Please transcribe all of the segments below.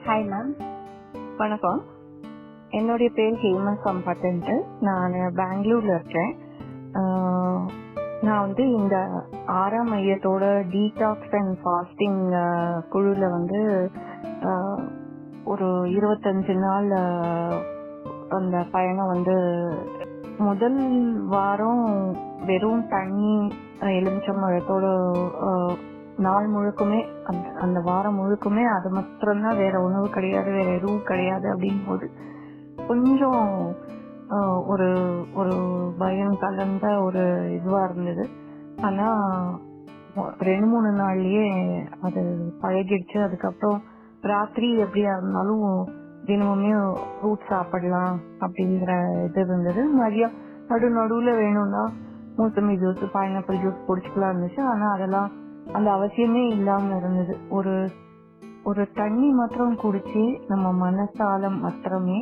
Hi ma'am. வணக்கம். என்னுடைய பேர் ஹேமா சம்பத்துன்ட்டு. நான் பெங்களூர்ல இருக்கேன். நான் இந்த 6ஆம் மையத்தோட டீடாக்ஸ் அண்ட் ஃபாஸ்டிங் குழுவில் ஒரு 25 நாள் அந்த பயணம் முதல் வாரம் வெறும் தண்ணி எலுமிச்சம்பழத்தோட நாள் முழுக்குமே அந்த வாரம் முழுக்குமே அது மாத்திரம்தான், வேற உணவு கிடையாது, வேற எதுவும் கிடையாது அப்படின் போது கொஞ்சம் ஒரு ஒரு பயம் கலந்த ஒரு இதுவா இருந்தது. ஆனா 2-3 நாள்லயே அது பழகிடுச்சு. அதுக்கப்புறம் ராத்திரி எப்படியா இருந்தாலும் தினமுமே ஃப்ரூட் சாப்பிடலாம் அப்படிங்கிற இது இருந்தது. மதியம் நடுவுல வேணும்னா மூசம்பி ஜூஸ், பைனாப்பிள் ஜூஸ் குடிச்சுக்கலாம் இருந்துச்சு. ஆனா அதெல்லாம் அந்த அவசியமே இல்லாம இருந்தது. ஒரு தண்ணி மாத்திரம் குடிச்சு நம்ம மனசால மாத்திரமே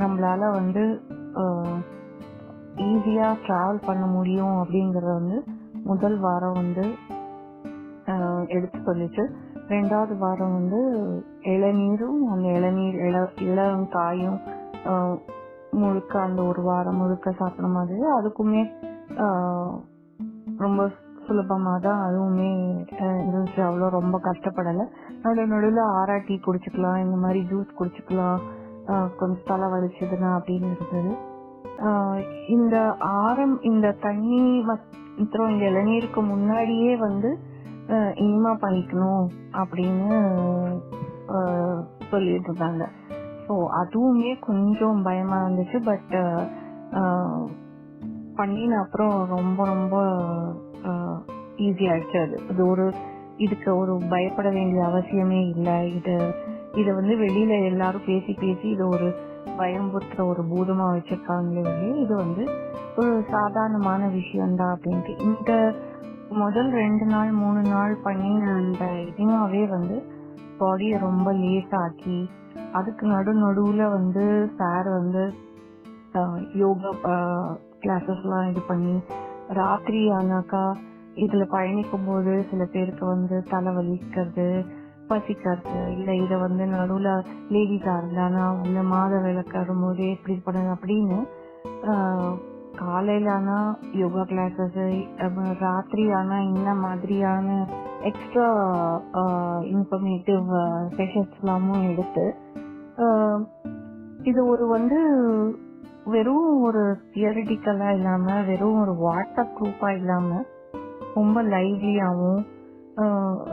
நம்மளால ஈஸியா டிராவல் பண்ண முடியும் அப்படிங்கறது முதல் வாரம் எடுத்து சொல்லிச்சு. 2வது வாரம் இளநீரும் அந்த இளம் காயும் முழுக்க அந்த ஒரு வாரம் முழுக்க சாப்பிட மாதிரி, அதுக்குமே ரொம்ப சுலபமா தான் அதுவுமே இருந்துச்சு. அவ்வளோ ரொம்ப கஷ்டப்படலை. நடுவில் ஆரா டீ குடிச்சுக்கலாம், இந்த மாதிரி ஜூஸ் குடிச்சுக்கலாம், கொஞ்சம் தலை வலிச்சதுன்னா அப்படின்னு இருந்தது. இந்த தண்ணி மற்றும் இந்த இளநீருக்கு முன்னாடியே இனிமா பண்ணிக்கணும் அப்படின்னு சொல்லிட்டு இருந்தாங்க. ஸோ அதுவுமே கொஞ்சம் பயமா இருந்துச்சு. பட் பண்ணின அப்புறம் ரொம்ப ரொம்ப ஈஸி ஆயிடுச்சு. அது இதுக்கு ஒரு பயப்பட வேண்டிய அவசியமே இல்லை. இதை வெளியில எல்லாரும் பேசி இது ஒரு பயம்புத்துற ஒரு பூதமா வச்சிருக்காங்களே. இது ஒரு சாதாரணமான விஷயம்தான் அப்படின்ட்டு இந்த முதல் 2 நாள் 3 நாள் பண்ணி அந்த இனிமாவே பாடியை ரொம்ப லேஸ் ஆக்கி, அதுக்கு நடுவுல சார் யோகா கிளாஸஸ்லாம் இது பண்ணி, ராத்திரி ஆனாக்கா இதுல பயணிக்கும் போது சில பேருக்கு தலை வலிக்கிறது, பசிக்கிறது, இல்ல இத நடுவுல லேடிஸா இருந்தானா மாத விளக்கு வரும்போது எப்படி பண்ணுது அப்படின்னு காலையில ஆனா யோகா கிளாஸஸ், ராத்திரி ஆனா இந்த மாதிரியான எக்ஸ்ட்ரா இன்ஃபர்மேட்டிவ் செஷன்ஸ் எல்லாமும் எடுத்து இது ஒரு வெறும் ஒரு தியரிட்டிக்கலா இல்லாம, வெறும் ஒரு வாட்ஸ்அப் குரூப்பா இல்லாம ரொம்ப லைவ்லியாவும்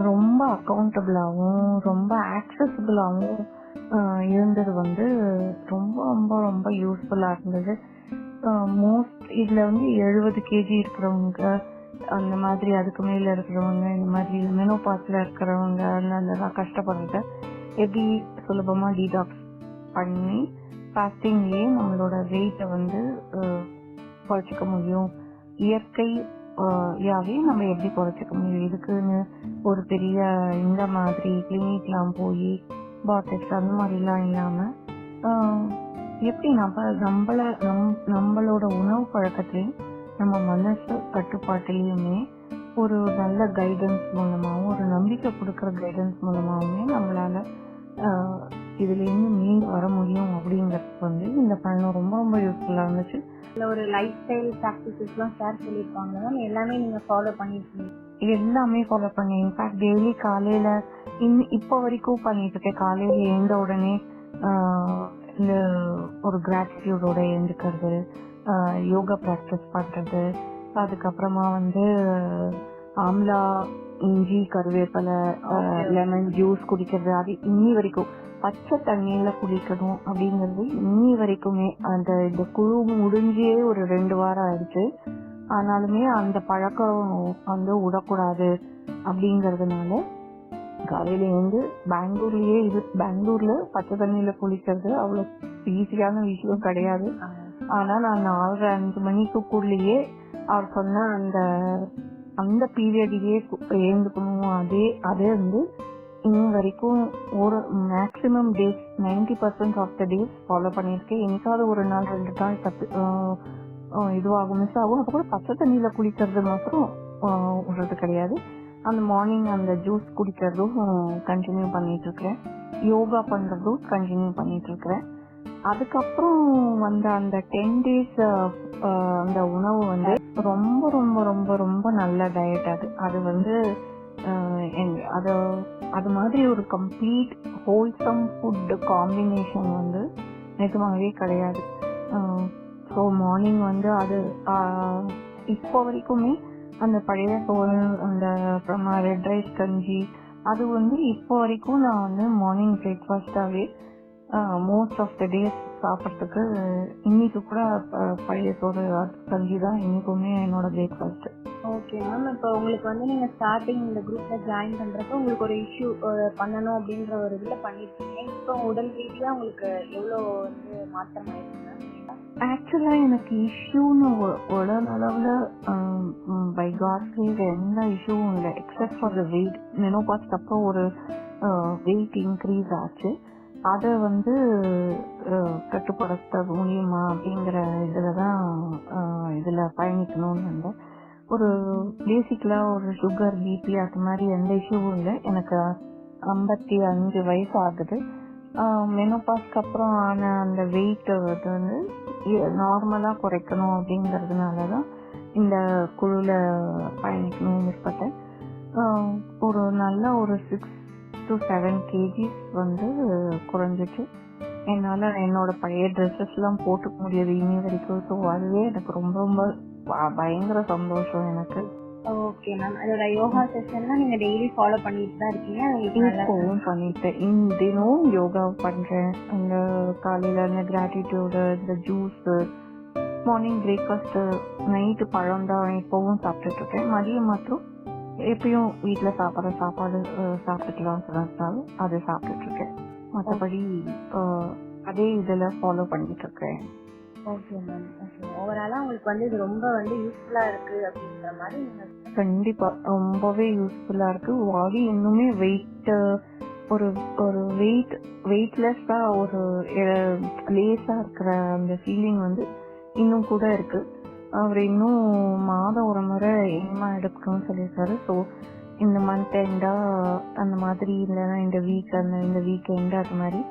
ரொம்ப அக்கௌண்டபிளாவும் ரொம்ப ஆக்சசிபிளாவும் இருந்தது ரொம்ப ரொம்ப ரொம்ப யூஸ்ஃபுல்லா இருந்தது. இதுல 70 kg இருக்கிறவங்க, அந்த மாதிரி அதுக்கு மேல இருக்கிறவங்க, இந்த மாதிரி மெனோபாஸ்ல இருக்கிறவங்க அதெல்லாம் கஷ்டப்படுறத எப்படி சுலபமா டீடாக்ஸ் பண்ணி ஃபாஸ்டிங்லயே நம்மளோட வெயிட்டை குறைச்சிக்க முடியும், இயற்கையாவே நம்ம எப்படி குறைச்சிக்க முடியும், இதுக்குன்னு ஒரு பெரிய இந்த மாதிரி கிளினிக்லாம் போய் பாட்டிக்ஸ் அந்த மாதிரிலாம் இல்லாம எப்படி நம்மளோட உணவு பழக்கத்திலையும் நம்ம மனசு கட்டுப்பாட்டிலையுமே ஒரு நல்ல கைடன்ஸ் மூலமாகவும் ஒரு நம்பிக்கை கொடுக்கற கைடன்ஸ் மூலமாகவுமே நம்மளால இதுல இருந்து மீண்டு வர முடியும் அப்படிங்கிறது இந்த பயணம் ரொம்ப ரொம்ப யூஸ்ஃபுல்லா இருந்துச்சு. ஒரு லைஃப் ஸ்டைல் ப்ராக்டிசஸ்லாம் ஷேர் சொல்லியிருப்பாங்க, எல்லாமே நீங்க ஃபாலோ பண்ணிருக்கீங்க? இது எல்லாமே ஃபாலோ பண்ணேன். இன்ஃபேக்ட் டெய்லி காலையில இப்போ வரைக்கும் பண்ணிட்டு இருக்கேன். காலையில எழுந்த உடனே இந்த ஒரு கிராட்டிடியூடோட எழுந்துக்கிறது, யோகா ப்ராக்டிஸ் பண்றது, அதுக்கப்புறமா ஆம்லா, இஞ்சி, கருவேப்பிலை, லெமன் ஜூஸ் குடிக்கிறது. அது இன்னி வரைக்கும் பச்சை தண்ணியில குடிக்கணும் அப்படிங்கிறது இன்னி வரைக்குமே. இந்த குழு முடிஞ்சே ஒரு 2 வாரம் ஆயிடுச்சு. ஆனாலுமே அந்த பழக்கம் விடக்கூடாது அப்படிங்கறதுனால காலையில பெங்களூர்ல பச்சை தண்ணியில குளிக்கிறது அவ்வளவு ஈஸியான விஷயம் கிடையாது. ஆனா நான் 4-5 மணிக்குள்ளேயே அவர் சொன்ன அந்த பீரியட்லயே எழுந்துக்கணும். அதே இன்னும் வரைக்கும் ஒரு maximum days 90% of the days follow பண்ணியிருக்கேன். எனக்காவது ஒரு நாள் 2 நாள் இதுவாகும், மிஸ் ஆகும். அப்ப கூட பச்சை தண்ணியில குளிக்கிறது மாத்திரம் விடுறது கிடையாது. அந்த மார்னிங் அந்த ஜூஸ் குடிக்கிறதும் கண்டினியூ பண்ணிட்டு இருக்கிறேன். யோகா பண்றதும் கண்டினியூ பண்ணிட்டு இருக்கிறேன். அதுக்கப்புறம் வந்து அந்த 10 days அந்த உணவு வந்து ரொம்ப ரொம்ப ரொம்ப ரொம்ப நல்ல டயட். அது வந்து அது மாதிரி ஒரு கம்ப்ளீட் ஹோல்சம் ஃபுட் காம்பினேஷன் வந்து நிஜமாவே கிடையாது. ஸோ மார்னிங் வந்து அது இப்போ வரைக்குமே அந்த பழைய சோறு, அந்த அப்புறமா ரெட் ரைஸ் கஞ்சி, அது வந்து இப்போ வரைக்கும் நான் வந்து மார்னிங் பிரேக்ஃபாஸ்டாவே மோஸ்ட் ஆஃப் த டேஸ் சாப்பிட்றதுக்கு இன்னைக்கு கூட பழைய சோறு கஞ்சி தான் இன்னைக்குமே என்னோட பிரேக்ஃபாஸ்ட். Okay ma'am. இப்போ உங்களுக்கு வந்து நீங்கள் ஸ்டார்டிங் இந்த குரூப்பில் ஜாயின் பண்ணுறப்ப உங்களுக்கு ஒரு இஷ்யூ பண்ணணும் அப்படின்ற ஒரு இதில் பண்ணியிருக்கீங்க. இப்போ உடல் ரீதியாக உங்களுக்கு எவ்வளோ வந்து மாற்றம் ஆயிடுச்சு? ஆக்சுவலாக எனக்கு இஷ்யூன்னு உடல் அளவில் பை காட்ஸ் கிரேஸ் எந்த இஷ்யூவும் இல்லை, எக்ஸப்ட் ஃபார் த வெயிட். மெனோபாஸ்க்கு அப்புறம் ஒரு வெயிட் இன்க்ரீஸ் ஆச்சு. அதை வந்து கட்டுப்படுத்த முடியுமா அப்படிங்கிற இதில் பயணிக்கணும்னு இருந்தேன். ஒரு பேசிக்கலாக ஒரு சுகர், பிபி அது மாதிரி எந்த இஷ்யூவும் இல்லை. எனக்கு 55 வயசு ஆகுது. மெனோபாஸ்க்கு அப்புறம் ஆன அந்த வெயிட் வந்து நார்மலாக குறைக்கணும் அப்படிங்கிறதுனால தான் இந்த குழுவில் பயணிக்கணும்னு விருப்பத்தேன். ஒரு நல்ல ஒரு 6 to 7 kgs வந்து குறைஞ்சிச்சு. என்னால் என்னோட பழைய ட்ரெஸ்ஸஸ்லாம் போட்டுக்க முடியாது இனி வரைக்கும். ஸோ அதுவே எனக்கு ரொம்ப ரொம்ப பயங்கர சந்தோஷம் எனக்கு. Okay ma'am. அதோட யோகா செஷன்லாம் நீங்கள் டெய்லி ஃபாலோ பண்ணிட்டு தான் இருக்கீங்க? இப்போவும் பண்ணிட்டேன். தினம் யோகா பண்ணுறேன். அந்த காலையில் இந்த கிராட்டிடியூடு, இந்த ஜூஸு, மார்னிங் பிரேக்ஃபாஸ்ட்டு, நைட்டு பழம் தான் இப்போவும் சாப்பிட்டுட்ருக்கேன். மதியம் மாத்திரம் எப்பயும் வீட்டில் சாப்பிட்ற சாப்பாடு சாப்பிட்டுக்கலாம் சொன்னாலும் அது சாப்பிட்டுட்ருக்கேன். மற்றபடி அதே இதில் ஃபாலோ பண்ணிட்டுருக்கேன். Okay ma'am. ஓகே. ஓவராலாக உங்களுக்கு வந்து இது ரொம்ப வந்து யூஸ்ஃபுல்லாக இருக்குது அப்படின்ற மாதிரி நீங்கள்? கண்டிப்பாக ரொம்பவே யூஸ்ஃபுல்லாக இருக்குது. பாடி இன்னுமே ஒரு வெயிட்லெஸ்ஸாக ஒரு லேஸாக இருக்கிற அந்த ஃபீலிங் வந்து இன்னும் கூட இருக்குது. அவர் இன்னும் மாதம் ஒரு முறை எய்மா எடுக்கணும்னு சொல்லியிருக்காரு. ஸோ இந்த மந்த் எண்டா அந்த மாதிரி, இல்லைன்னா இந்த வீக் எண்டா அது மாதிரி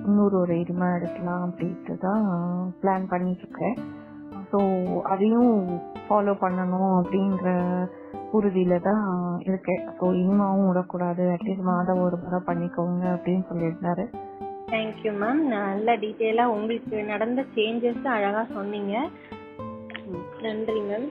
இன்னொரு ஒரு எய்மா எடுக்கலாம் அப்படின்ட்டு தான் பிளான் பண்ணிட்டுருக்கேன். ஸோ அதையும் ஃபாலோ பண்ணணும் அப்படின்ற உறுதியில தான் இருக்கேன். ஸோ இனிமாவும் விடக்கூடாது, அட்லீஸ்ட் மாதம் ஒரு முறை பண்ணிக்கோங்க அப்படின்னு சொல்லியிருந்தாரு. Thank you ma'am. நல்ல டீட்டெயிலாக உங்களுக்கு நடந்த சேஞ்சஸ் அழகாக சொன்னீங்க. நன்றி மேம்.